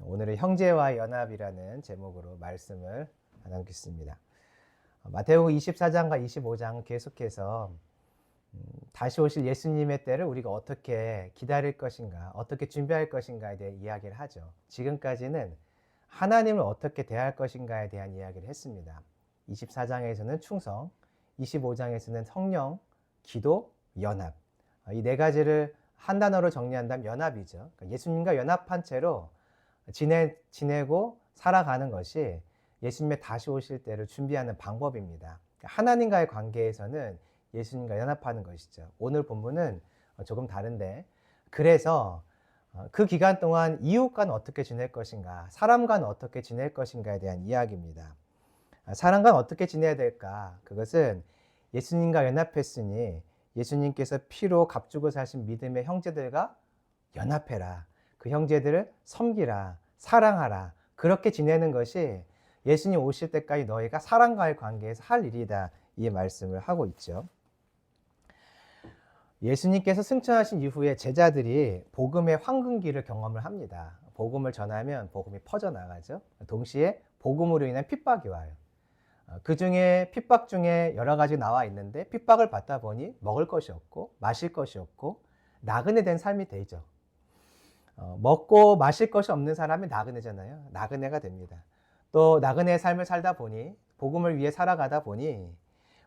오늘은 형제와 연합이라는 제목으로 말씀을 나누겠습니다. 마태복음 24장과 25장 계속해서 다시 오실 예수님의 때를 우리가 어떻게 기다릴 것인가, 어떻게 준비할 것인가에 대해 이야기를 하죠. 지금까지는 하나님을 어떻게 대할 것인가에 대한 이야기를 했습니다. 24장에서는 충성, 25장에서는 성령, 기도, 연합. 이 네 가지를 한 단어로 정리한다면 연합이죠. 예수님과 연합한 채로 지내고 살아가는 것이 예수님의 다시 오실 때를 준비하는 방법입니다. 하나님과의 관계에서는 예수님과 연합하는 것이죠. 오늘 본문은 조금 다른데, 그래서 그 기간 동안 이웃과는 어떻게 지낼 것인가, 사람과는 어떻게 지낼 것인가에 대한 이야기입니다. 사람과는 어떻게 지내야 될까? 그것은 예수님과 연합했으니 예수님께서 피로 값주고 사신 믿음의 형제들과 연합해라. 그 형제들을 섬기라, 사랑하라. 그렇게 지내는 것이 예수님 오실 때까지 너희가 사람과의 관계에서 할 일이다. 이 말씀을 하고 있죠. 예수님께서 승천하신 이후에 제자들이 복음의 황금기를 경험을 합니다. 복음을 전하면 복음이 퍼져나가죠. 동시에 복음으로 인한 핍박이 와요. 그 중에 핍박 중에 여러 가지 나와 있는데, 핍박을 받다 보니 먹을 것이 없고 마실 것이 없고 나그네 된 삶이 되죠. 먹고 마실 것이 없는 사람이 나그네잖아요. 나그네가 됩니다. 또 나그네의 삶을 살다 보니, 복음을 위해 살아가다 보니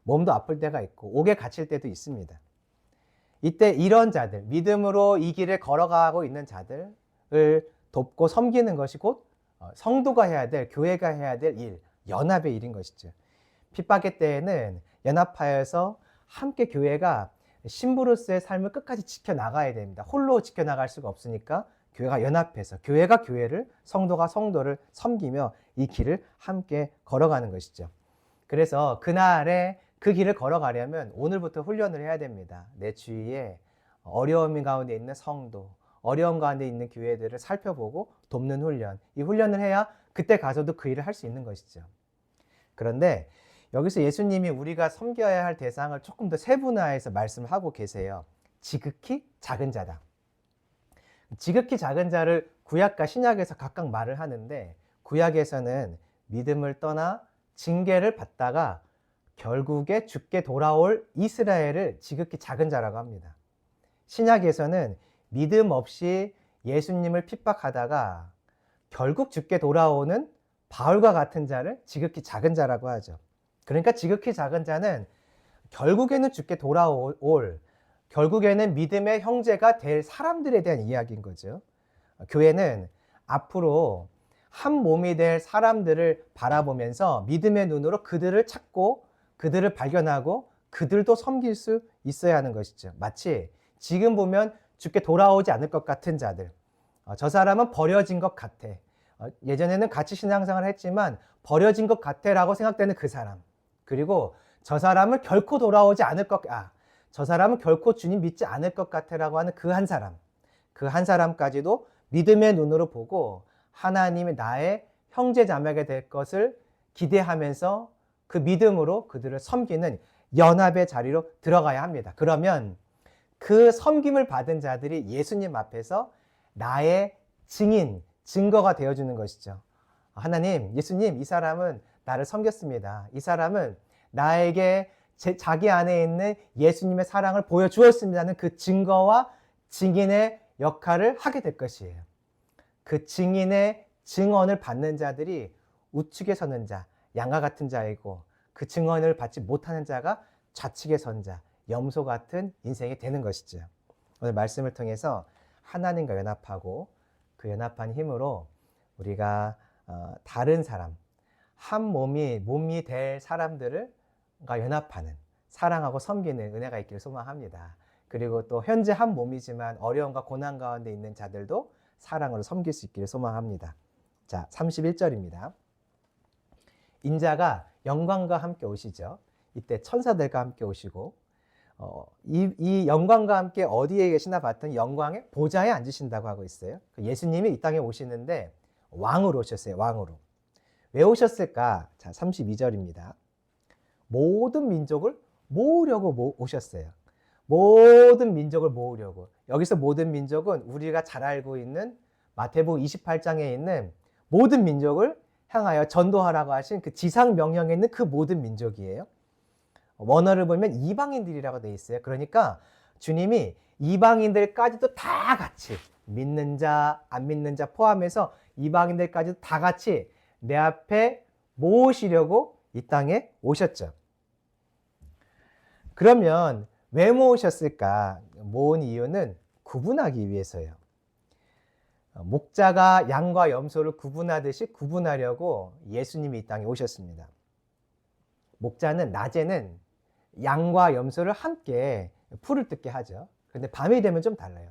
몸도 아플 때가 있고 옥에 갇힐 때도 있습니다. 이때 이런 자들, 믿음으로 이 길을 걸어가고 있는 자들을 돕고 섬기는 것이 곧 성도가 해야 될, 교회가 해야 될 일, 연합의 일인 것이죠. 핍박의 때에는 연합하여서 함께 교회가 신부로서의 삶을 끝까지 지켜나가야 됩니다. 홀로 지켜나갈 수가 없으니까 교회가 연합해서, 교회가 교회를, 성도가 성도를 섬기며 이 길을 함께 걸어가는 것이죠. 그래서 그날에 그 길을 걸어가려면 오늘부터 훈련을 해야 됩니다. 내 주위에 어려움 가운데 있는 성도, 어려움 가운데 있는 교회들을 살펴보고 돕는 훈련. 이 훈련을 해야 그때 가서도 그 일을 할 수 있는 것이죠. 그런데 여기서 예수님이 우리가 섬겨야 할 대상을 조금 더 세분화해서 말씀을 하고 계세요. 지극히 작은 자다. 지극히 작은 자를 구약과 신약에서 각각 말을 하는데, 구약에서는 믿음을 떠나 징계를 받다가 결국에 죽게 돌아올 이스라엘을 지극히 작은 자라고 합니다. 신약에서는 믿음 없이 예수님을 핍박하다가 결국 죽게 돌아오는 바울과 같은 자를 지극히 작은 자라고 하죠. 그러니까 지극히 작은 자는 결국에는 죽게 돌아올, 결국에는 믿음의 형제가 될 사람들에 대한 이야기인 거죠. 교회는 앞으로 한 몸이 될 사람들을 바라보면서 믿음의 눈으로 그들을 찾고 그들을 발견하고 그들도 섬길 수 있어야 하는 것이죠. 마치 지금 보면 죽게 돌아오지 않을 것 같은 자들, 저 사람은 버려진 것 같아, 예전에는 같이 신앙생활을 했지만 버려진 것 같아 라고 생각되는 그 사람, 그리고 저 사람은 결코 돌아오지 않을 저 사람은 결코 주님 믿지 않을 것 같아 라고 하는 그 한 사람, 그 한 사람까지도 믿음의 눈으로 보고 하나님이 나의 형제 자매가 될 것을 기대하면서 그 믿음으로 그들을 섬기는 연합의 자리로 들어가야 합니다. 그러면 그 섬김을 받은 자들이 예수님 앞에서 나의 증인, 증거가 되어주는 것이죠. 하나님, 예수님, 이 사람은 나를 섬겼습니다. 이 사람은 나에게 자기 안에 있는 예수님의 사랑을 보여주었습니다는 그 증거와 증인의 역할을 하게 될 것이에요. 그 증인의 증언을 받는 자들이 우측에 서는 자, 양과 같은 자이고, 그 증언을 받지 못하는 자가 좌측에 선 자, 염소 같은 인생이 되는 것이죠. 오늘 말씀을 통해서 하나님과 연합하고 그 연합한 힘으로 우리가 다른 사람, 한 몸이 될 사람들과 연합하는, 사랑하고 섬기는 은혜가 있기를 소망합니다. 그리고 또 현재 한 몸이지만 어려움과 고난 가운데 있는 자들도 사랑으로 섬길 수 있기를 소망합니다. 자, 31절입니다. 인자가 영광과 함께 오시죠. 이때 천사들과 함께 오시고, 이 영광과 함께 어디에 계시나 봤더니 영광의 보좌에 앉으신다고 하고 있어요. 예수님이 이 땅에 오시는데 왕으로 오셨어요. 왕으로. 왜 오셨을까? 자, 32절입니다. 모든 민족을 모으려고 오셨어요. 모든 민족을 모으려고. 여기서 모든 민족은 우리가 잘 알고 있는 마태복음 28장에 있는 모든 민족을 향하여 전도하라고 하신 그 지상 명령에 있는 그 모든 민족이에요. 원어를 보면 이방인들이라고 되어 있어요. 그러니까 주님이 이방인들까지도 다 같이 믿는 자, 안 믿는 자 포함해서 이방인들까지도 다 같이 내 앞에 모으시려고 이 땅에 오셨죠. 그러면 왜 모으셨을까? 모은 이유는 구분하기 위해서요. 목자가 양과 염소를 구분하듯이 구분하려고 예수님이 이 땅에 오셨습니다. 목자는 낮에는 양과 염소를 함께 풀을 뜯게 하죠. 그런데 밤이 되면 좀 달라요.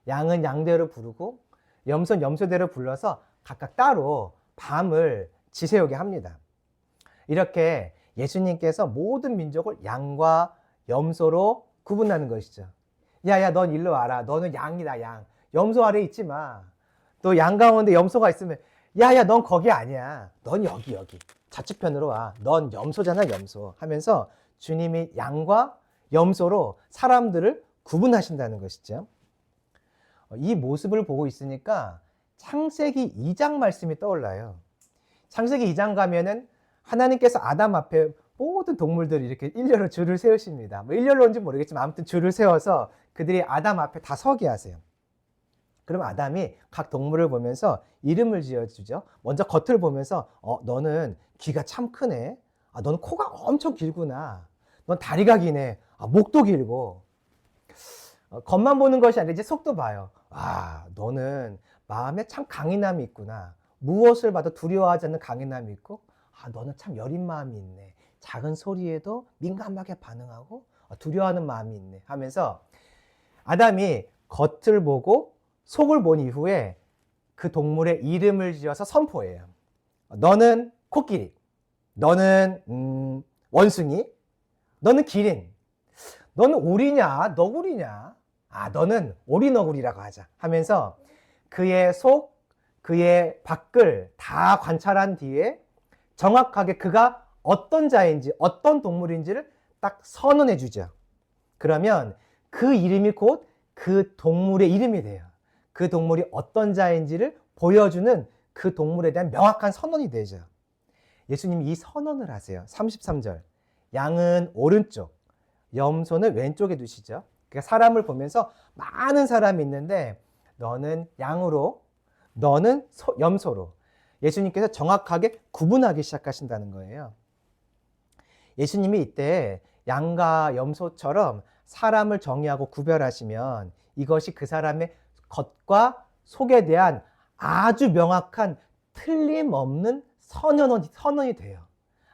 양은 양대로 부르고 염소는 염소대로 불러서 각각 따로 밤을 지새우게 합니다. 이렇게 예수님께서 모든 민족을 양과 염소로 구분하는 것이죠. 야야, 넌 일로 와라. 너는 양이다, 양. 염소 아래 있지 마. 또 양 가운데 염소가 있으면 야야, 넌 거기 아니야. 넌 여기. 좌측편으로 와. 넌 염소잖아, 염소. 하면서 주님이 양과 염소로 사람들을 구분하신다는 것이죠. 이 모습을 보고 있으니까 창세기 2장 말씀이 떠올라요. 창세기 2장 가면은 하나님께서 아담 앞에 모든 동물들이 이렇게 일렬로 줄을 세우십니다. 뭐 일렬로인지 모르겠지만 아무튼 줄을 세워서 그들이 아담 앞에 다 서게 하세요. 그럼 아담이 각 동물을 보면서 이름을 지어주죠. 먼저 겉을 보면서 너는 귀가 참 크네. 너는 코가 엄청 길구나. 넌 다리가 기네. 목도 길고. 겉만 보는 것이 아니라 이제 속도 봐요. 너는 마음에 참 강인함이 있구나. 무엇을 봐도 두려워하지 않는 강인함이 있고, 너는 참 여린 마음이 있네. 작은 소리에도 민감하게 반응하고 두려워하는 마음이 있네. 하면서 아담이 겉을 보고 속을 본 이후에 그 동물의 이름을 지어서 선포해요. 너는 코끼리, 너는 원숭이, 너는 기린, 너는 오리냐, 너구리냐, 너는 오리너구리라고 하자 하면서 그의 속, 그의 밖을 다 관찰한 뒤에 정확하게 그가 어떤 자인지, 어떤 동물인지를 딱 선언해 주죠. 그러면 그 이름이 곧 그 동물의 이름이 돼요. 그 동물이 어떤 자인지를 보여주는 그 동물에 대한 명확한 선언이 되죠. 예수님이 이 선언을 하세요. 33절. 양은 오른쪽, 염소는 왼쪽에 두시죠. 그러니까 사람을 보면서 많은 사람이 있는데 너는 양으로, 너는 염소로 예수님께서 정확하게 구분하기 시작하신다는 거예요. 예수님이 이때 양과 염소처럼 사람을 정의하고 구별하시면 이것이 그 사람의 겉과 속에 대한 아주 명확한 틀림없는 선언이 돼요.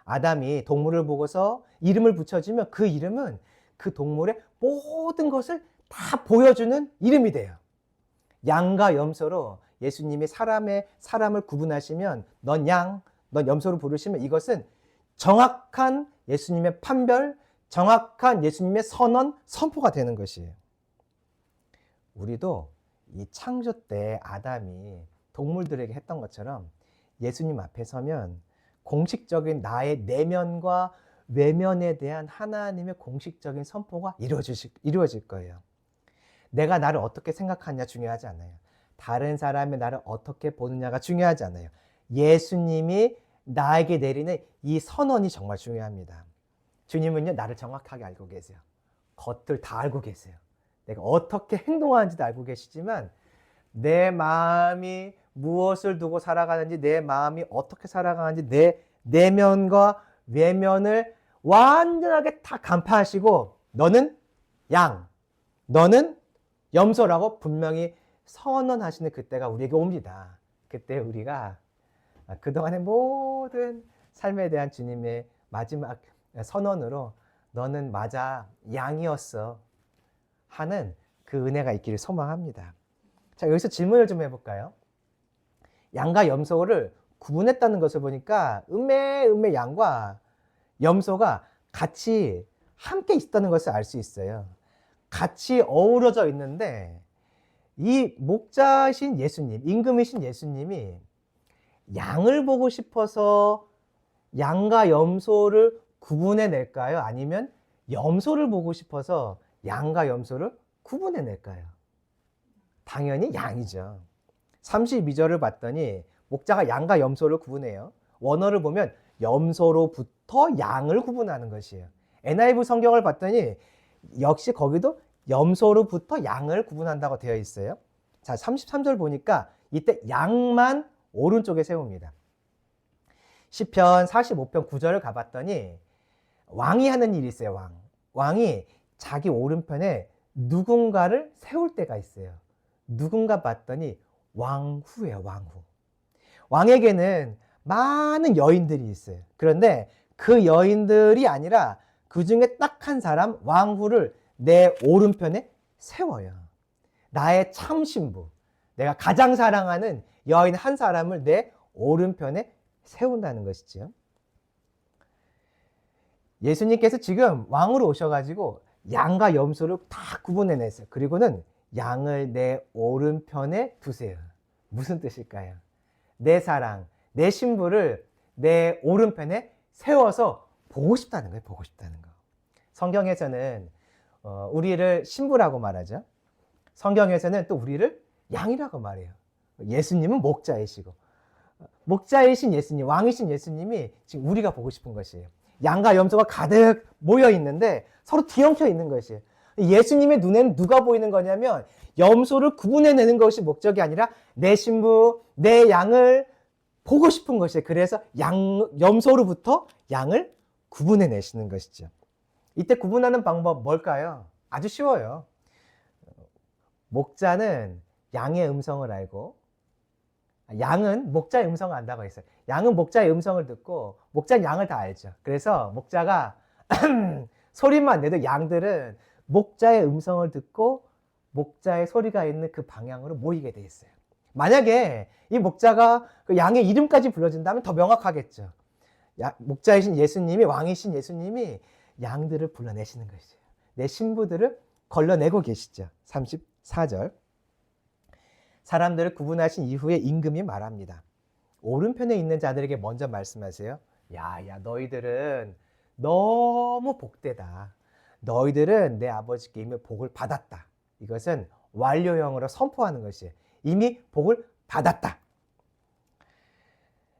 아담이 동물을 보고서 이름을 붙여주면 그 이름은 그 동물의 모든 것을 다 보여주는 이름이 돼요. 양과 염소로 예수님이 사람을 구분하시면 넌 양, 넌 염소로 부르시면 이것은 정확한 예수님의 판별, 정확한 예수님의 선언, 선포가 되는 것이에요. 우리도 이 창조 때 아담이 동물들에게 했던 것처럼 예수님 앞에 서면 공식적인 나의 내면과 외면에 대한 하나님의 공식적인 선포가 이루어질 거예요. 내가 나를 어떻게 생각하느냐 중요하지 않아요. 다른 사람이 나를 어떻게 보느냐가 중요하지 않아요. 예수님이 나에게 내리는 이 선언이 정말 중요합니다. 주님은요, 나를 정확하게 알고 계세요. 겉을 다 알고 계세요. 내가 어떻게 행동하는지도 알고 계시지만 내 마음이 무엇을 두고 살아가는지, 내 마음이 어떻게 살아가는지, 내 내면과 외면을 완전하게 다 간파하시고 너는 양, 너는 염소라고 분명히 선언하시는 그때가 우리에게 옵니다. 그때 우리가 그동안의 모든 삶에 대한 주님의 마지막 선언으로 너는 맞아, 양이었어 하는 그 은혜가 있기를 소망합니다. 자, 여기서 질문을 좀 해볼까요? 양과 염소를 구분했다는 것을 보니까 음매 양과 염소가 같이 함께 있다는 것을 알 수 있어요. 같이 어우러져 있는데 이 목자신 예수님, 임금이신 예수님이 양을 보고 싶어서 양과 염소를 구분해 낼까요? 아니면 염소를 보고 싶어서 양과 염소를 구분해 낼까요? 당연히 양이죠. 32절을 봤더니 목자가 양과 염소를 구분해요. 원어를 보면 염소로부터 양을 구분하는 것이에요. NIV 성경을 봤더니 역시 거기도 염소로부터 양을 구분한다고 되어 있어요. 자, 33절 보니까 이때 양만 오른쪽에 세웁니다. 시편 45편 9절을 가봤더니 왕이 하는 일이 있어요. 왕이 자기 오른편에 누군가를 세울 때가 있어요. 누군가 봤더니 왕후예요. 왕후. 왕에게는 많은 여인들이 있어요. 그런데 그 여인들이 아니라 그 중에 딱 한 사람 왕후를 내 오른편에 세워요. 나의 참 신부, 내가 가장 사랑하는 여인 한 사람을 내 오른편에 세운다는 것이죠. 예수님께서 지금 왕으로 오셔가지고 양과 염소를 다 구분해냈어요. 그리고는 양을 내 오른편에 두세요. 무슨 뜻일까요? 내 사랑, 내 신부를 내 오른편에 세워서 보고 싶다는 거예요. 보고 싶다는 거. 성경에서는 우리를 신부라고 말하죠. 성경에서는 또 우리를 양이라고 말해요. 예수님은 목자이시고, 목자이신 예수님, 왕이신 예수님이 지금 우리가 보고 싶은 것이에요. 양과 염소가 가득 모여 있는데 서로 뒤엉켜 있는 것이에요. 예수님의 눈에는 누가 보이는 거냐면 염소를 구분해내는 것이 목적이 아니라 내 신부, 내 양을 보고 싶은 것이에요. 그래서 염소로부터 양을 구분해내시는 것이죠. 이때 구분하는 방법 뭘까요? 아주 쉬워요. 목자는 양의 음성을 알고, 양은 목자의 음성을 안다고 했어요. 양은 목자의 음성을 듣고 목자는 양을 다 알죠. 그래서 목자가 소리만 내도 양들은 목자의 음성을 듣고 목자의 소리가 있는 그 방향으로 모이게 돼 있어요. 만약에 이 목자가 그 양의 이름까지 불러준다면 더 명확하겠죠. 목자이신 예수님이, 왕이신 예수님이 양들을 불러내시는 것이에요. 내 신부들을 걸러내고 계시죠. 34절. 사람들을 구분하신 이후에 임금이 말합니다. 오른편에 있는 자들에게 먼저 말씀하세요. 야, 너희들은 너무 복되다. 너희들은 내 아버지께 이미 복을 받았다. 이것은 완료형으로 선포하는 것이에요. 이미 복을 받았다.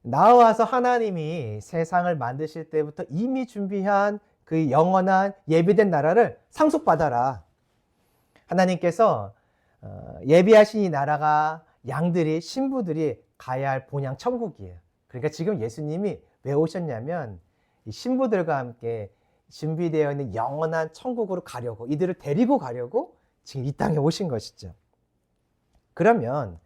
나와서 하나님이 세상을 만드실 때부터 이미 준비한 그 영원한 예비된 나라를 상속받아라. 하나님께서 예비하신 이 나라가 양들이, 신부들이 가야 할 본향 천국이에요. 그러니까 지금 예수님이 왜 오셨냐면 이 신부들과 함께 준비되어 있는 영원한 천국으로 가려고, 이들을 데리고 가려고 지금 이 땅에 오신 것이죠. 그러면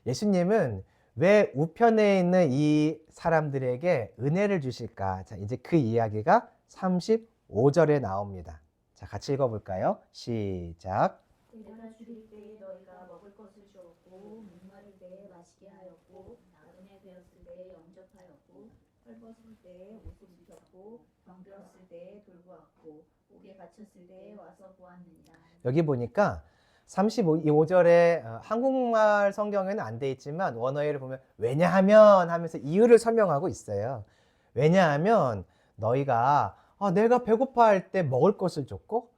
예수님은 왜 우편에 있는 이 사람들에게 은혜를 주실까? 자, 이제 그 이야기가 35절에 나옵니다. 자, 같이 읽어볼까요? 시작. 내가 죽일 때에 너희가 먹을 것을 주었고, 목마를 때에 마시게 하였고, 나그네 되었을 때에 영접하였고, 헐벗을 때에 옷을 입혔고, 병들었을 때에 돌보았고, 옥에 갇혔을 때에 와서 보았느니라. 여기 보니까 35절에 한국말 성경에는 안 돼 있지만 원어를 보면 왜냐하면 하면서 이유를 설명하고 있어요. 왜냐하면 너희가 내가 배고파할 때 먹을 것을 줬고,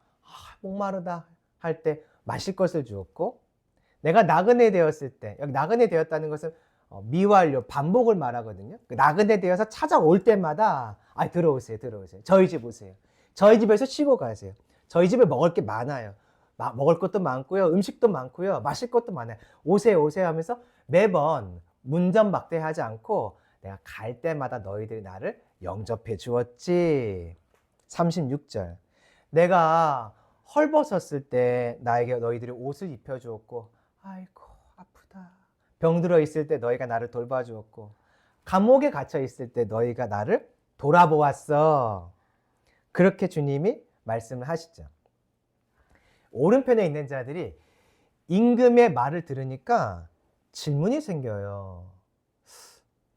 목마르다 할 때 마실 것을 주었고, 내가 나그네 되었을 때, 여기 나그네 되었다는 것은 미완료, 반복을 말하거든요. 나그네 되어서 찾아올 때마다 들어오세요. 저희 집 오세요. 저희 집에서 쉬고 가세요. 저희 집에 먹을 게 많아요. 먹을 것도 많고요. 음식도 많고요. 마실 것도 많아요. 오세요 하면서 매번 문전박대하지 않고 내가 갈 때마다 너희들이 나를 영접해 주었지. 36절. 내가 헐벗었을 때 나에게 너희들이 옷을 입혀주었고, 아이고 아프다. 병들어 있을 때 너희가 나를 돌봐주었고, 감옥에 갇혀 있을 때 너희가 나를 돌아보았어. 그렇게 주님이 말씀을 하시죠. 오른편에 있는 자들이 임금의 말을 들으니까 질문이 생겨요.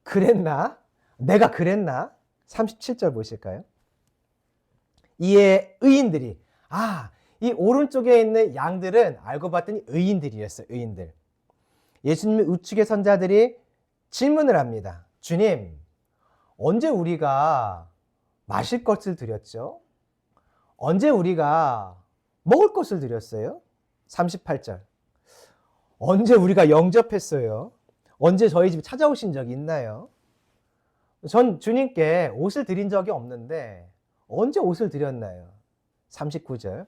그랬나? 내가 그랬나? 37절 보실까요? 이에 의인들이, 이 오른쪽에 있는 양들은 알고 봤더니 의인들이었어요. 의인들. 예수님의 우측의 선자들이 질문을 합니다. 주님, 언제 우리가 마실 것을 드렸죠? 언제 우리가 먹을 것을 드렸어요? 38절. 언제 우리가 영접했어요? 언제 저희 집 찾아오신 적이 있나요? 전 주님께 옷을 드린 적이 없는데 언제 옷을 드렸나요? 39절.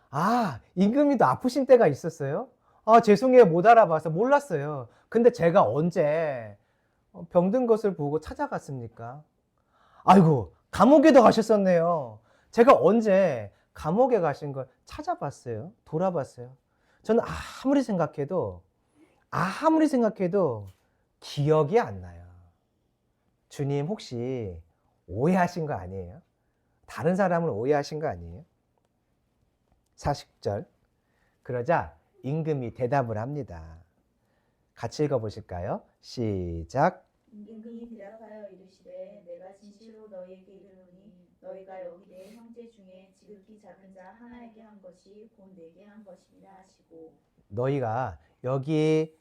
아, 임금이도 아프신 때가 있었어요? 아, 죄송해요. 못 알아봐서 몰랐어요. 근데 제가 언제 병든 것을 보고 찾아갔습니까? 아이고, 감옥에도 가셨었네요. 제가 언제 감옥에 가신 걸 찾아봤어요? 돌아봤어요? 저는 아무리 생각해도 기억이 안 나요. 주님 혹시 오해하신 거 아니에요? 다른 사람을 오해하신 거 아니에요? 40절. 그러자 임금이 대답을 합니다. 같이 읽어보실까요? 시작. 임금이 대답하여 이르시되 내가 진실로 너희에게 이르노니 너희가 여기 내 형제 중에 지극히 작은 자 하나에게 한 것이 곧 내게 한 것이라 하시고 너희가 여기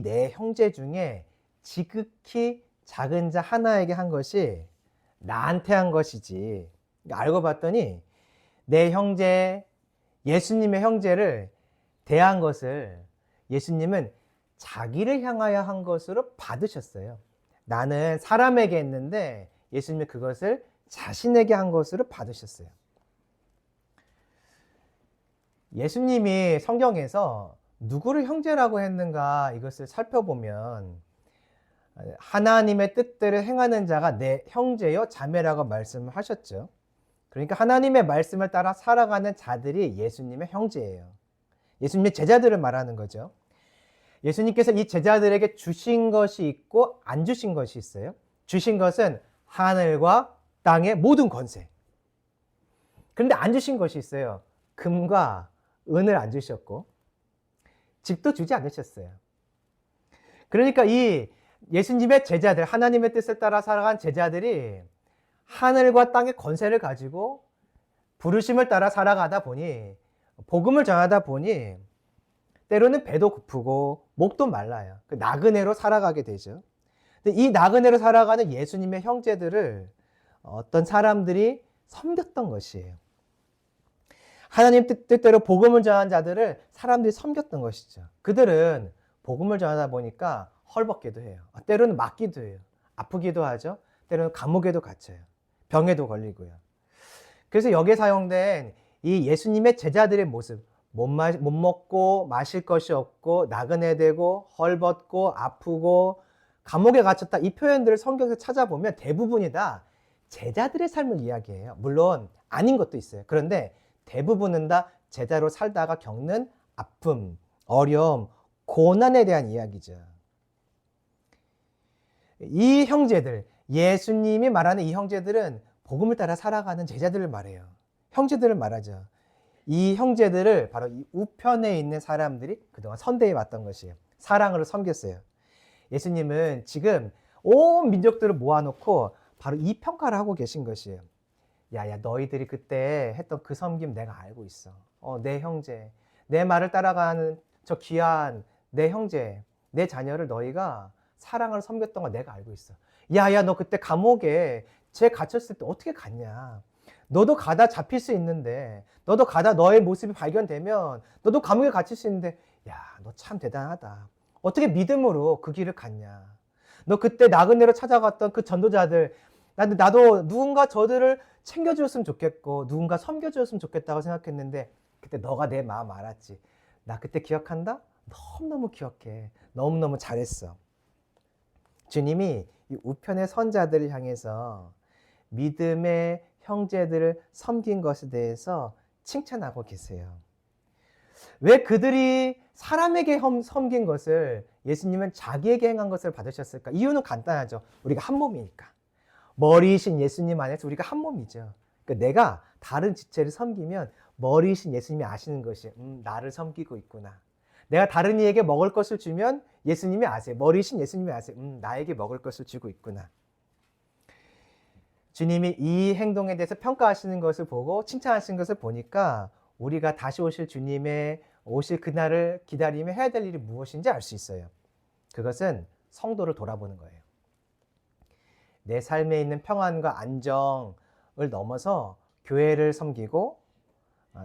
내 형제 중에 지극히 작은 자 하나에게 한 것이 나한테 한 것이지. 알고 봤더니 내 형제, 예수님의 형제를 대한 것을 예수님은 자기를 향하여 한 것으로 받으셨어요. 나는 사람에게 했는데 예수님은 그것을 자신에게 한 것으로 받으셨어요. 예수님이 성경에서 누구를 형제라고 했는가 이것을 살펴보면 하나님의 뜻대로 행하는 자가 내 형제요 자매라고 말씀을 하셨죠. 그러니까 하나님의 말씀을 따라 살아가는 자들이 예수님의 형제예요. 예수님의 제자들을 말하는 거죠. 예수님께서 이 제자들에게 주신 것이 있고 안 주신 것이 있어요. 주신 것은 하늘과 땅의 모든 권세. 그런데 안 주신 것이 있어요. 금과 은을 안 주셨고 집도 주지 않으셨어요. 그러니까 이 예수님의 제자들, 하나님의 뜻을 따라 살아간 제자들이 하늘과 땅의 권세를 가지고 부르심을 따라 살아가다 보니 복음을 전하다 보니 때로는 배도 고프고 목도 말라요. 그 나그네로 살아가게 되죠. 근데 이 나그네로 살아가는 예수님의 형제들을 어떤 사람들이 섬겼던 것이에요. 하나님 뜻대로 복음을 전하는 자들을 사람들이 섬겼던 것이죠. 그들은 복음을 전하다 보니까 헐벗기도 해요. 때로는 맞기도 해요. 아프기도 하죠. 때로는 감옥에도 갇혀요. 병에도 걸리고요. 그래서 여기에 사용된 이 예수님의 제자들의 모습, 못 먹고 마실 것이 없고 나그네 되고 헐벗고 아프고 감옥에 갇혔다 이 표현들을 성경에서 찾아보면 대부분이 다 제자들의 삶을 이야기해요. 물론 아닌 것도 있어요. 그런데 대부분은 다 제자로 살다가 겪는 아픔, 어려움, 고난에 대한 이야기죠. 이 형제들, 예수님이 말하는 이 형제들은 복음을 따라 살아가는 제자들을 말해요. 형제들을 말하죠. 이 형제들을 바로 이 우편에 있는 사람들이 그동안 선대해 왔던 것이에요. 사랑으로 섬겼어요. 예수님은 지금 온 민족들을 모아놓고 바로 이 평가를 하고 계신 것이에요. 야, 너희들이 그때 했던 그 섬김 내가 알고 있어. 내 형제, 내 말을 따라가는 저 귀한 내 형제, 내 자녀를 너희가 사랑으로 섬겼던 거 내가 알고 있어. 야, 너 그때 감옥에 쟤 갇혔을 때 어떻게 갔냐? 너도 가다 잡힐 수 있는데, 너도 가다 너의 모습이 발견되면 너도 감옥에 갇힐 수 있는데, 야, 너 참 대단하다. 어떻게 믿음으로 그 길을 갔냐? 너 그때 나그네로 찾아갔던 그 전도자들, 나도 누군가 저들을 챙겨주었으면 좋겠고 누군가 섬겨주었으면 좋겠다고 생각했는데 그때 너가 내 마음 알았지. 나 그때 기억한다? 너무너무 기억해. 너무너무 잘했어. 주님이 이 우편의 선자들을 향해서 믿음의 형제들을 섬긴 것에 대해서 칭찬하고 계세요. 왜 그들이 사람에게 섬긴 것을 예수님은 자기에게 행한 것을 받으셨을까? 이유는 간단하죠. 우리가 한 몸이니까. 머리이신 예수님 안에서 우리가 한 몸이죠. 그러니까 내가 다른 지체를 섬기면 머리이신 예수님이 아시는 것이 나를 섬기고 있구나. 내가 다른 이에게 먹을 것을 주면 예수님이 아세요. 머리이신 예수님이 아세요. 나에게 먹을 것을 주고 있구나. 주님이 이 행동에 대해서 평가하시는 것을 보고 칭찬하시는 것을 보니까 우리가 다시 오실 주님의 오실 그날을 기다리며 해야 될 일이 무엇인지 알 수 있어요. 그것은 성도를 돌아보는 거예요. 내 삶에 있는 평안과 안정을 넘어서 교회를 섬기고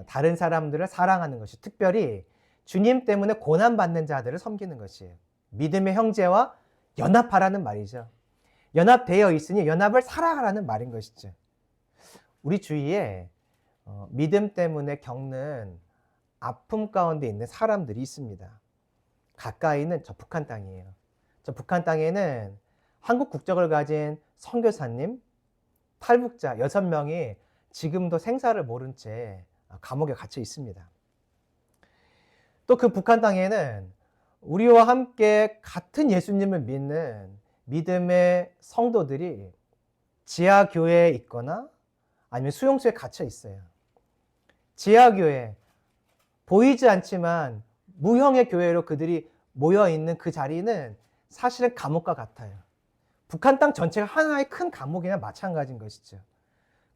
다른 사람들을 사랑하는 것이 특별히 주님 때문에 고난받는 자들을 섬기는 것이에요. 믿음의 형제와 연합하라는 말이죠. 연합되어 있으니 연합을 살아가라는 말인 것이죠. 우리 주위에 믿음 때문에 겪는 아픔 가운데 있는 사람들이 있습니다. 가까이는 저 북한 땅이에요. 저 북한 땅에는 한국 국적을 가진 선교사님, 탈북자 6명이 지금도 생사를 모른 채 감옥에 갇혀 있습니다. 또 그 북한 땅에는 우리와 함께 같은 예수님을 믿는 믿음의 성도들이 지하교회에 있거나 아니면 수용소에 갇혀 있어요. 지하교회, 보이지 않지만 무형의 교회로 그들이 모여있는 그 자리는 사실은 감옥과 같아요. 북한 땅 전체가 하나의 큰 감옥이나 마찬가지인 것이죠.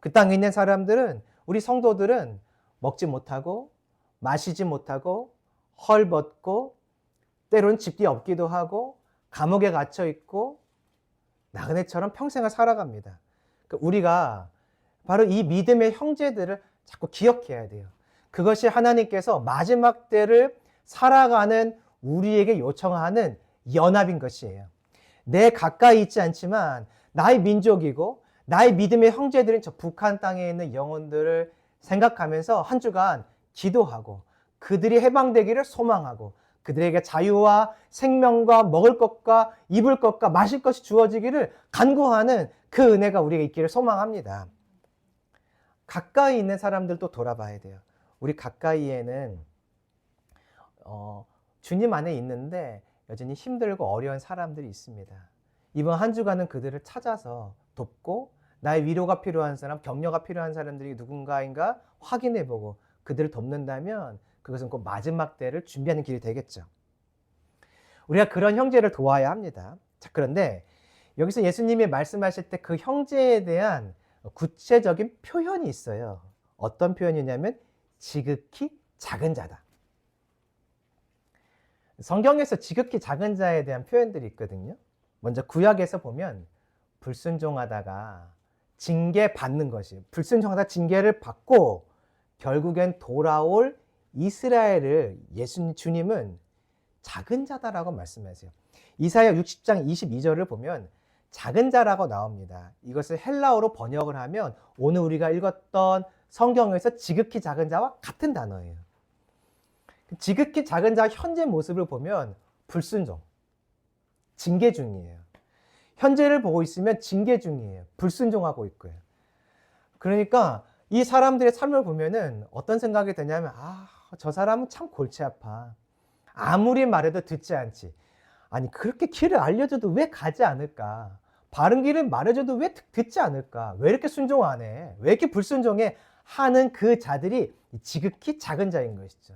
그 땅에 있는 사람들은, 우리 성도들은 먹지 못하고 마시지 못하고 헐벗고 때로는 집기 없기도 하고 감옥에 갇혀 있고 나그네처럼 평생을 살아갑니다. 우리가 바로 이 믿음의 형제들을 자꾸 기억해야 돼요. 그것이 하나님께서 마지막 때를 살아가는 우리에게 요청하는 연합인 것이에요. 내 가까이 있지 않지만 나의 민족이고 나의 믿음의 형제들인 저 북한 땅에 있는 영혼들을 생각하면서 한 주간 기도하고 그들이 해방되기를 소망하고 그들에게 자유와 생명과 먹을 것과 입을 것과 마실 것이 주어지기를 간구하는 그 은혜가 우리에게 있기를 소망합니다. 가까이 있는 사람들도 돌아봐야 돼요. 우리 가까이에는 주님 안에 있는데 여전히 힘들고 어려운 사람들이 있습니다. 이번 한 주간은 그들을 찾아서 돕고 나의 위로가 필요한 사람, 격려가 필요한 사람들이 누군가인가 확인해보고 그들을 돕는다면 그것은 곧 마지막 때를 준비하는 길이 되겠죠. 우리가 그런 형제를 도와야 합니다. 자, 그런데 여기서 예수님이 말씀하실 때 그 형제에 대한 구체적인 표현이 있어요. 어떤 표현이냐면 지극히 작은 자다. 성경에서 지극히 작은 자에 대한 표현들이 있거든요. 먼저 구약에서 보면 불순종하다가 징계받는 것이, 불순종하다 징계를 받고 결국엔 돌아올 이스라엘을 주님은 작은 자다라고 말씀하세요. 이사야 60장 22절을 보면 작은 자라고 나옵니다. 이것을 헬라어로 번역을 하면 오늘 우리가 읽었던 성경에서 지극히 작은 자와 같은 단어예요. 지극히 작은 자 현재 모습을 보면 불순종, 징계 중이에요. 현재를 보고 있으면 징계 중이에요. 불순종하고 있고요. 그러니까 이 사람들의 삶을 보면은 어떤 생각이 드냐면 저 사람은 참 골치 아파. 아무리 말해도 듣지 않지. 아니 그렇게 길을 알려줘도 왜 가지 않을까? 바른 길을 말해줘도 왜 듣지 않을까? 왜 이렇게 순종 안 해? 왜 이렇게 불순종해? 하는 그 자들이 지극히 작은 자인 것이죠.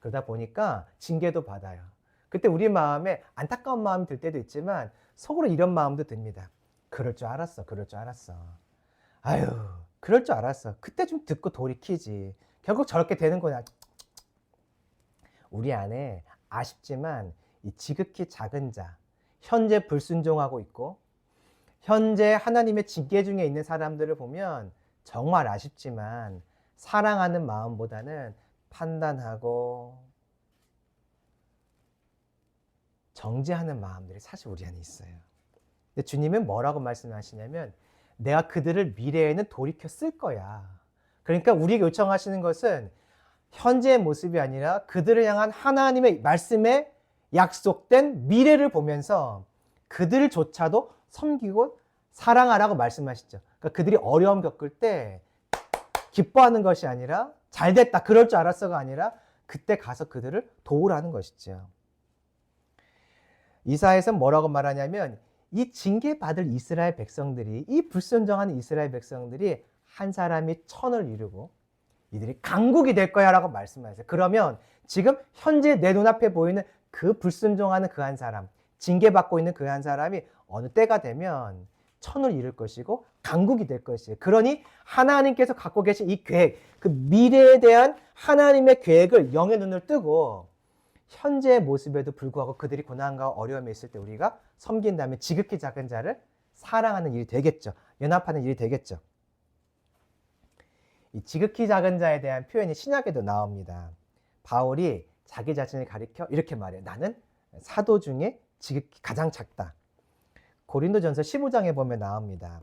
그러다 보니까 징계도 받아요. 그때 우리 마음에 안타까운 마음이 들 때도 있지만 속으로 이런 마음도 듭니다. 그럴 줄 알았어. 그럴 줄 알았어. 아유, 그럴 줄 알았어. 그때 좀 듣고 돌이키지. 결국 저렇게 되는 거냐. 우리 안에 아쉽지만 이 지극히 작은 자, 현재 불순종하고 있고 현재 하나님의 징계 중에 있는 사람들을 보면 정말 아쉽지만 사랑하는 마음보다는 판단하고 정죄하는 마음들이 사실 우리 안에 있어요. 근데 주님은 뭐라고 말씀하시냐면 내가 그들을 미래에는 돌이켜 쓸 거야. 그러니까 우리에게 요청하시는 것은 현재의 모습이 아니라 그들을 향한 하나님의 말씀에 약속된 미래를 보면서 그들조차도 섬기고 사랑하라고 말씀하시죠. 그러니까 그들이 어려움 겪을 때 기뻐하는 것이 아니라 잘됐다, 그럴 줄 알았어가 아니라 그때 가서 그들을 도우라는 것이죠. 이사야에서는 뭐라고 말하냐면 이 징계받을 이스라엘 백성들이, 이 불순종한 이스라엘 백성들이 한 사람이 천을 이루고 이들이 강국이 될 거야 라고 말씀하세요. 그러면 지금 현재 내 눈앞에 보이는 그 불순종하는 그 한 사람, 징계받고 있는 그 한 사람이 어느 때가 되면 천을 이룰 것이고 강국이 될 것이에요. 그러니 하나님께서 갖고 계신 이 계획, 그 미래에 대한 하나님의 계획을 영의 눈을 뜨고 현재의 모습에도 불구하고 그들이 고난과 어려움에 있을 때 우리가 섬긴다면 지극히 작은 자를 사랑하는 일이 되겠죠. 연합하는 일이 되겠죠. 이 지극히 작은 자에 대한 표현이 신약에도 나옵니다. 바울이 자기 자신을 가리켜 이렇게 말해요. 나는 사도 중에 지극히 가장 작다. 고린도전서 15장에 보면 나옵니다.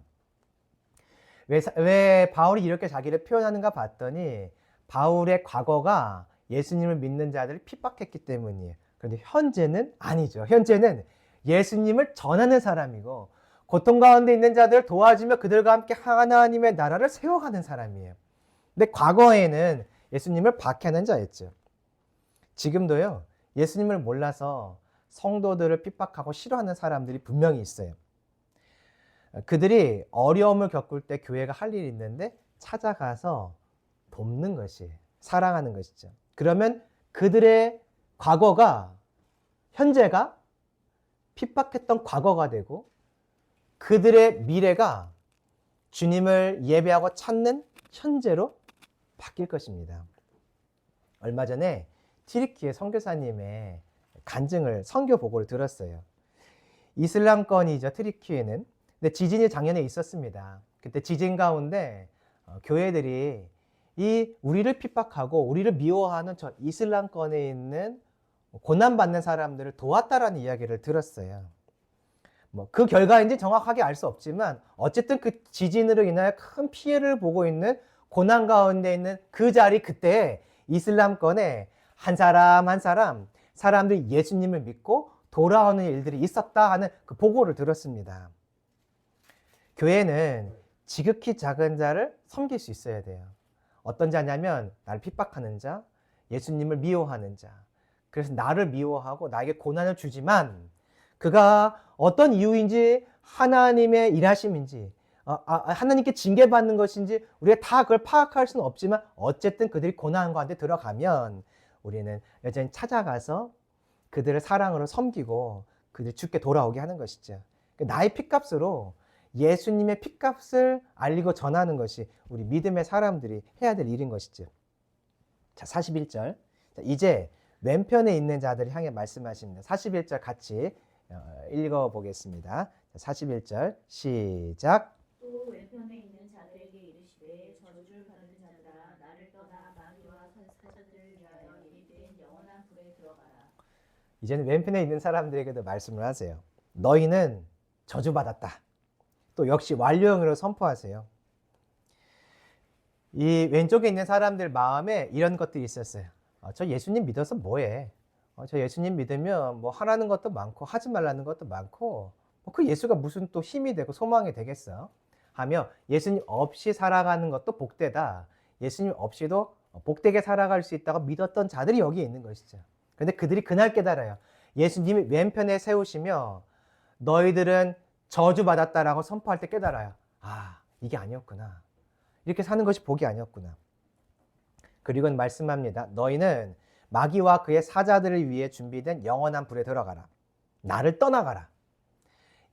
왜 바울이 이렇게 자기를 표현하는가 봤더니 바울의 과거가 예수님을 믿는 자들을 핍박했기 때문이에요. 그런데 현재는 아니죠. 현재는 예수님을 전하는 사람이고 고통 가운데 있는 자들을 도와주며 그들과 함께 하나님의 나라를 세워가는 사람이에요. 근데 과거에는 예수님을 박해하는 자였죠. 지금도요, 예수님을 몰라서 성도들을 핍박하고 싫어하는 사람들이 분명히 있어요. 그들이 어려움을 겪을 때 교회가 할 일이 있는데 찾아가서 돕는 것이, 사랑하는 것이죠. 그러면 그들의 과거가, 현재가 핍박했던 과거가 되고 그들의 미래가 주님을 예배하고 찾는 현재로 바뀔 것입니다. 얼마 전에 튀르키예 선교사님의 간증을, 선교 보고를 들었어요. 이슬람권이죠, 튀르키예는. 근데 지진이 작년에 있었습니다. 그때 지진 가운데 교회들이 이 우리를 핍박하고 우리를 미워하는 저 이슬람권에 있는 고난받는 사람들을 도왔다라는 이야기를 들었어요. 뭐 그 결과인지 정확하게 알 수 없지만 어쨌든 그 지진으로 인하여 큰 피해를 보고 있는 고난 가운데 있는 그 자리, 그때 이슬람권에 한 사람 한 사람 사람들이 예수님을 믿고 돌아오는 일들이 있었다 하는 그 보고를 들었습니다. 교회는 지극히 작은 자를 섬길 수 있어야 돼요. 어떤 자냐면 나를 핍박하는 자, 예수님을 미워하는 자. 그래서 나를 미워하고 나에게 고난을 주지만 그가 어떤 이유인지, 하나님의 일하심인지, 하나님께 징계받는 것인지 우리가 다 그걸 파악할 수는 없지만 어쨌든 그들이 고난 가운데 들어가면 우리는 여전히 찾아가서 그들을 사랑으로 섬기고 그들이 주께 돌아오게 하는 것이죠. 나의 핏값으로 예수님의 핏값을 알리고 전하는 것이 우리 믿음의 사람들이 해야 될 일인 것이죠. 자, 41절. 이제 왼편에 있는 자들을 향해 말씀하십니다. 41절 같이 읽어보겠습니다. 41절 시작. 또 왼편에 있는 자들에게 이르시되 저주를 받은 자들아 나를 떠나 마귀와 사자들을 위하여 예비된 영원한 불에 들어가라. 이제는 왼편에 있는 사람들에게도 말씀을 하세요. 너희는 저주받았다. 또 역시 완료형으로 선포하세요. 이 왼쪽에 있는 사람들 마음에 이런 것들이 있었어요. 저 예수님 믿어서 뭐해? 저 예수님 믿으면 뭐 하라는 것도 많고 하지 말라는 것도 많고 그 예수가 무슨 또 힘이 되고 소망이 되겠어? 하며 예수님 없이 살아가는 것도 복되다. 예수님 없이도 복되게 살아갈 수 있다고 믿었던 자들이 여기에 있는 것이죠. 그런데 그들이 그날 깨달아요. 예수님이 왼편에 세우시며 너희들은 저주받았다라고 선포할 때 깨달아요. 아, 이게 아니었구나. 이렇게 사는 것이 복이 아니었구나. 그리고는 말씀합니다. 너희는 마귀와 그의 사자들을 위해 준비된 영원한 불에 들어가라. 나를 떠나가라.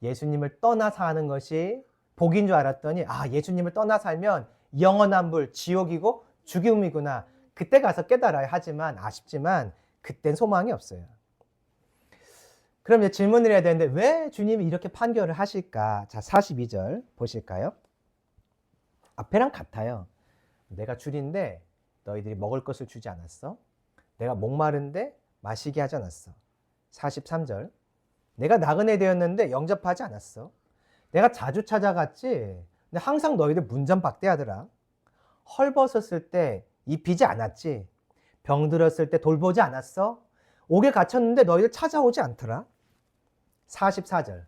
예수님을 떠나 사는 것이 복인 줄 알았더니 예수님을 떠나 살면 영원한 불, 지옥이고 죽음이구나. 그때 가서 깨달아야 하지만 아쉽지만 그땐 소망이 없어요. 그럼 이제 질문을 해야 되는데 왜 주님이 이렇게 판결을 하실까? 자, 42절 보실까요? 앞에랑 같아요. 내가 줄인데 너희들이 먹을 것을 주지 않았어? 내가 목마른데 마시게 하지 않았어? 43절. 내가 나그네 되었는데 영접하지 않았어? 내가 자주 찾아갔지? 근데 항상 너희들 문전박대하더라. 헐벗었을 때 입히지 않았지? 병들었을 때 돌보지 않았어? 옥에 갇혔는데 너희들 찾아오지 않더라? 44절.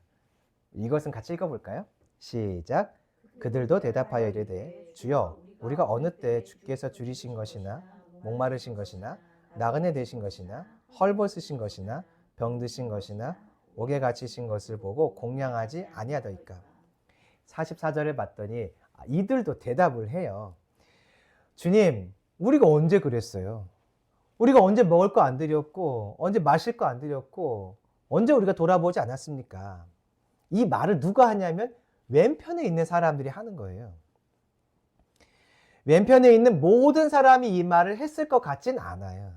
이것은 같이 읽어볼까요? 시작. 그들도 대답하여 이르되 주여 우리가 어느 때 주께서 줄이신 것이나 목마르신 것이나 나그네 되신 것이나 헐벗으신 것이나 병드신 것이나 옥에 갇히신 것을 보고 공양하지 아니하더이까. 44절을 봤더니 이들도 대답을 해요. 주님, 우리가 언제 그랬어요? 우리가 언제 먹을 거 안 드렸고 언제 마실 거 안 드렸고 언제 우리가 돌아보지 않았습니까? 이 말을 누가 하냐면 왼편에 있는 사람들이 하는 거예요. 왼편에 있는 모든 사람이 이 말을 했을 것 같진 않아요.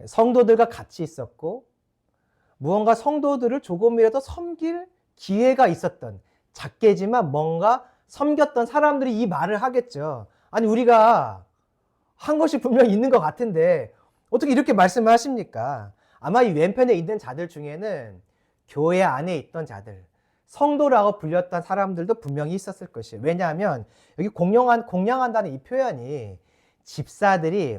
성도들과 같이 있었고 무언가 성도들을 조금이라도 섬길 기회가 있었던, 작게지만 뭔가 섬겼던 사람들이 이 말을 하겠죠. 아니 우리가 한 것이 분명히 있는 것 같은데 어떻게 이렇게 말씀을 하십니까? 아마 이 왼편에 있는 자들 중에는 교회 안에 있던 자들, 성도라고 불렸던 사람들도 분명히 있었을 것이에요. 왜냐하면 여기 공양한다는 이 표현이 집사들이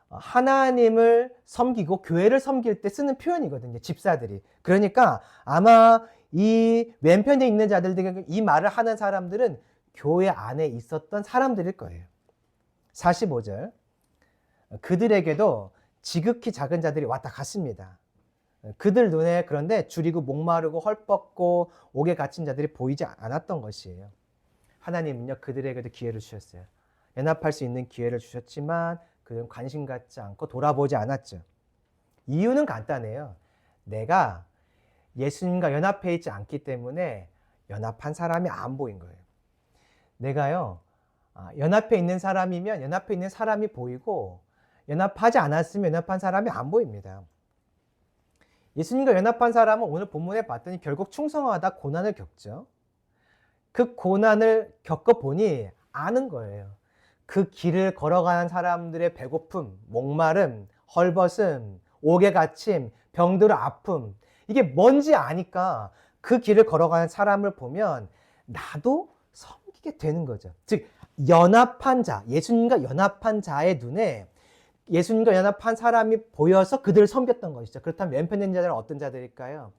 하나님을 섬기고 교회를 섬길 때 쓰는 표현이거든요. 집사들이. 그러니까 아마 이 왼편에 있는 자들 등에 이 말을 하는 사람들은 교회 안에 있었던 사람들일 거예요. 45절. 그들에게도 지극히 작은 자들이 왔다 갔습니다. 그들 눈에 그런데 줄이고 목마르고 헐벗고 옥에 갇힌 자들이 보이지 않았던 것이에요. 하나님은요, 그들에게도 기회를 주셨어요. 연합할 수 있는 기회를 주셨지만 그들은 관심 갖지 않고 돌아보지 않았죠. 이유는 간단해요. 내가 예수님과 연합해 있지 않기 때문에 연합한 사람이 안 보인 거예요. 내가요, 연합해 있는 사람이면 연합해 있는 사람이 보이고 연합하지 않았으면 연합한 사람이 안 보입니다. 예수님과 연합한 사람은 오늘 본문에 봤더니 결국 충성하다 고난을 겪죠. 그 고난을 겪어보니 아는 거예요. 그 길을 걸어가는 사람들의 배고픔, 목마름, 헐벗음, 옥에 갇힘, 병들어 아픔, 이게 뭔지 아니까 그 길을 걸어가는 사람을 보면 나도 섬기게 되는 거죠. 즉 연합한 자, 예수님과 연합한 자의 눈에 예수님과 연합한 사람이 보여서 그들을 섬겼던 것이죠. 그렇다면 왼편에 있는 자들은 어떤 자들일까요?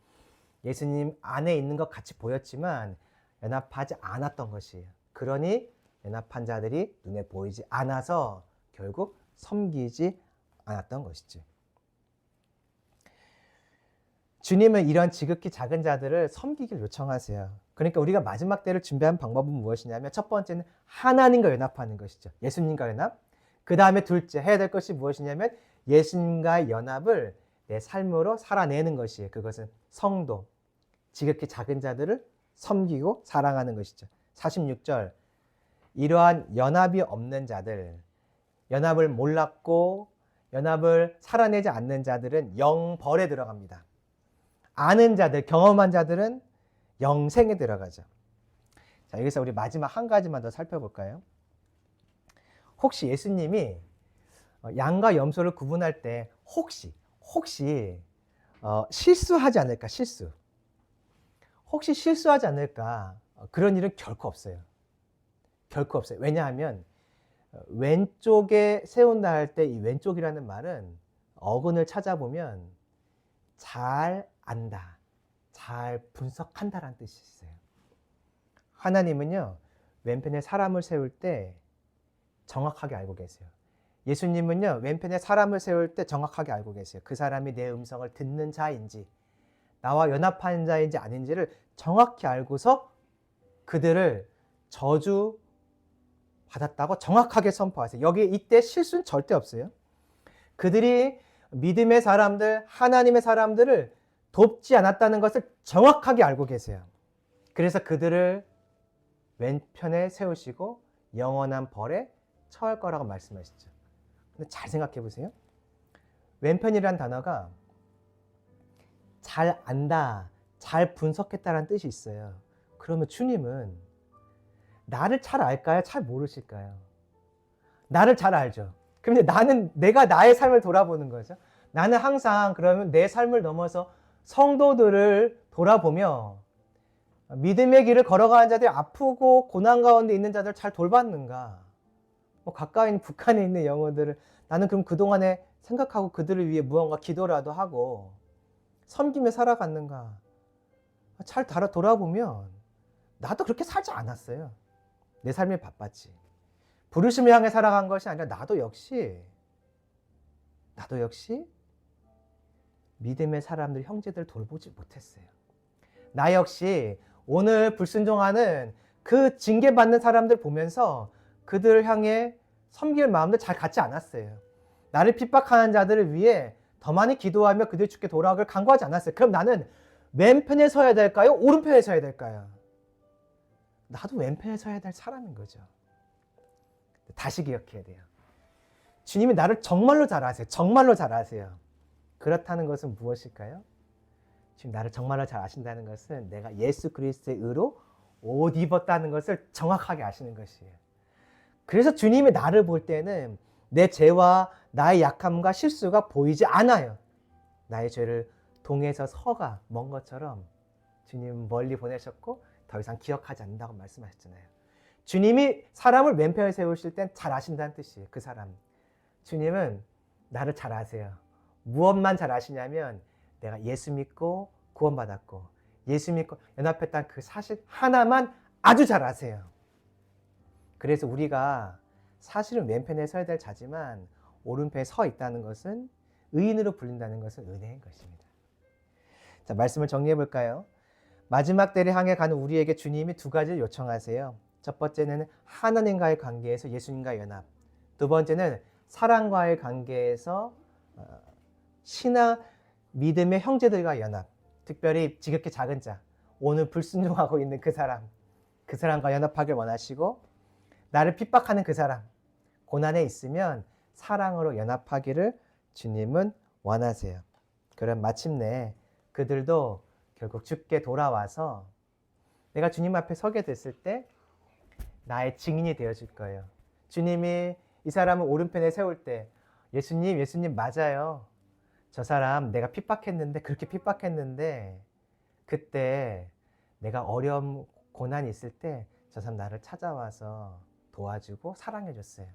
예수님 안에 있는 것 같이 보였지만 연합하지 않았던 것이에요. 그러니 연합한 자들이 눈에 보이지 않아서 결국 섬기지 않았던 것이죠. 주님은 이런 지극히 작은 자들을 섬기길 요청하세요. 그러니까 우리가 마지막 때를 준비한 방법은 무엇이냐면 첫 번째는 하나님과 연합하는 것이죠. 예수님과 연합. 그 다음에 둘째 해야 될 것이 무엇이냐면 예수님과의 연합을 내 삶으로 살아내는 것이에요. 그것은 성도, 지극히 작은 자들을 섬기고 사랑하는 것이죠. 46절. 이러한 연합이 없는 자들, 연합을 몰랐고 연합을 살아내지 않는 자들은 영벌에 들어갑니다. 아는 자들, 경험한 자들은 영생에 들어가죠. 자, 여기서 우리 마지막 한 가지만 더 살펴볼까요? 혹시 예수님이 양과 염소를 구분할 때 혹시 실수하지 않을까? 혹시 실수하지 않을까? 그런 일은 결코 없어요. 결코 없어요. 왜냐하면 왼쪽에 세운다 할 때 이 왼쪽이라는 말은 어근을 찾아보면 잘 안다, 잘 분석한다라는 뜻이 있어요. 하나님은요, 왼편에 사람을 세울 때 정확하게 알고 계세요. 예수님은요, 왼편에 사람을 세울 때 정확하게 알고 계세요. 그 사람이 내 음성을 듣는 자인지, 나와 연합하는 자인지 아닌지를 정확히 알고서 그들을 저주 받았다고 정확하게 선포하세요. 여기 이때 실수는 절대 없어요. 그들이 믿음의 사람들, 하나님의 사람들을 돕지 않았다는 것을 정확하게 알고 계세요. 그래서 그들을 왼편에 세우시고 영원한 벌에 처할 거라고 말씀하시죠. 근데 잘 생각해 보세요. 왼편이라는 단어가 잘 안다, 잘 분석했다라는 뜻이 있어요. 그러면 주님은 나를 잘 알까요? 잘 모르실까요? 나를 잘 알죠. 그런데 내가 나의 삶을 돌아보는 거죠. 나는 항상 그러면 내 삶을 넘어서 성도들을 돌아보며 믿음의 길을 걸어가는 자들이 아프고 고난 가운데 있는 자들을 잘 돌봤는가? 가까이 북한에 있는 영혼들을 나는 그럼 그동안에 생각하고 그들을 위해 무언가 기도라도 하고 섬기며 살아갔는가? 잘 돌아보면 나도 그렇게 살지 않았어요. 내 삶이 바빴지. 부르심을 향해 살아간 것이 아니라 나도 역시 믿음의 사람들, 형제들 돌보지 못했어요. 나 역시 오늘 불순종하는 그 징계받는 사람들 보면서 그들을 향해 섬길 마음도 잘 갖지 않았어요. 나를 핍박하는 자들을 위해 더 많이 기도하며 그들 주께 돌아오길 간구하지 않았어요. 그럼 나는 왼편에 서야 될까요? 오른편에 서야 될까요? 나도 왼편에 서야 될 사람인 거죠. 다시 기억해야 돼요. 주님이 나를 정말로 잘 아세요. 정말로 잘 아세요. 그렇다는 것은 무엇일까요? 지금 나를 정말로 잘 아신다는 것은 내가 예수 그리스도의 의로 옷 입었다는 것을 정확하게 아시는 것이에요. 그래서 주님이 나를 볼 때는 내 죄와 나의 약함과 실수가 보이지 않아요. 나의 죄를 동에서 서가 먼 것처럼 주님 멀리 보내셨고 더 이상 기억하지 않는다고 말씀하셨잖아요. 주님이 사람을 왼편에 세우실 땐 잘 아신다는 뜻이에요. 그 사람. 주님은 나를 잘 아세요. 무엇만 잘 아시냐면 내가 예수 믿고 구원받았고 예수 믿고 연합했다는 그 사실 하나만 아주 잘 아세요. 그래서 우리가 사실은 왼편에 서야 될 자지만 오른편에 서 있다는 것은 의인으로 불린다는 것은 은혜인 것입니다. 자, 말씀을 정리해 볼까요? 마지막 때를 향해 가는 우리에게 주님이 두 가지를 요청하세요. 첫 번째는 하나님과의 관계에서 예수님과의 연합. 두 번째는 사랑과의 관계에서 신앙, 믿음의 형제들과 연합. 특별히 지극히 작은 자, 오늘 불순종하고 있는 그 사람과 연합하길 원하시고 나를 핍박하는 그 사람, 고난에 있으면 사랑으로 연합하기를 주님은 원하세요. 그럼 마침내 그들도 결국 주께 돌아와서 내가 주님 앞에 서게 됐을 때 나의 증인이 되어줄 거예요. 주님이 이 사람을 오른편에 세울 때 예수님 맞아요. 저 사람 내가 핍박했는데 그렇게 핍박했는데 그때 내가 어려움 고난이 있을 때 저 사람 나를 찾아와서 도와주고 사랑해줬어요.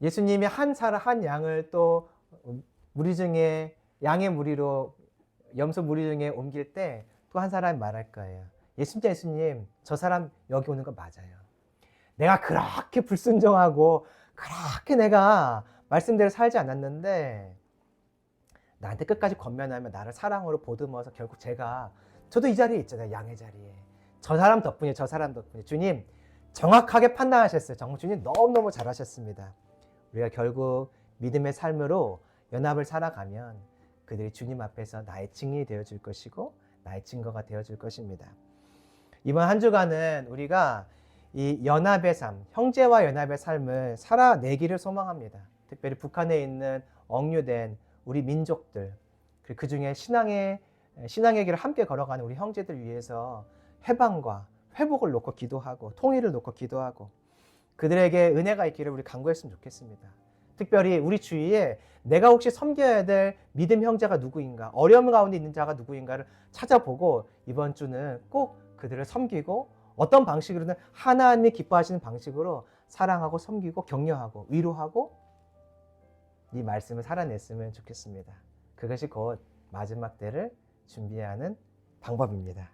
예수님이 한 양을 또 무리 중에 양의 무리로 염소 무리 중에 옮길 때 또 한 사람이 말할 거예요. 예수님 저 사람 여기 오는 거 맞아요. 내가 그렇게 불순종하고 그렇게 내가 말씀대로 살지 않았는데 나한테 끝까지 권면하며 나를 사랑으로 보듬어서 결국 저도 이 자리에 있잖아요. 양의 자리에. 저 사람 덕분에 주님 정확하게 판단하셨어요. 정말 주님 너무너무 잘하셨습니다. 우리가 결국 믿음의 삶으로 연합을 살아가면 그들이 주님 앞에서 나의 증인이 되어줄 것이고 나의 증거가 되어줄 것입니다. 이번 한 주간은 우리가 이 연합의 삶, 형제와 연합의 삶을 살아내기를 소망합니다. 특별히 북한에 있는 억류된 우리 민족들, 그리고 그 중에 신앙의 길을 함께 걸어가는 우리 형제들 위해서 해방과 회복을 놓고 기도하고 통일을 놓고 기도하고 그들에게 은혜가 있기를 우리 간구했으면 좋겠습니다. 특별히 우리 주위에 내가 혹시 섬겨야 될 믿음 형제가 누구인가, 어려움 가운데 있는 자가 누구인가를 찾아보고 이번 주는 꼭 그들을 섬기고 어떤 방식으로는 하나님이 기뻐하시는 방식으로 사랑하고 섬기고 격려하고 위로하고 이 말씀을 살아냈으면 좋겠습니다. 그것이 곧 마지막 때를 준비하는 방법입니다.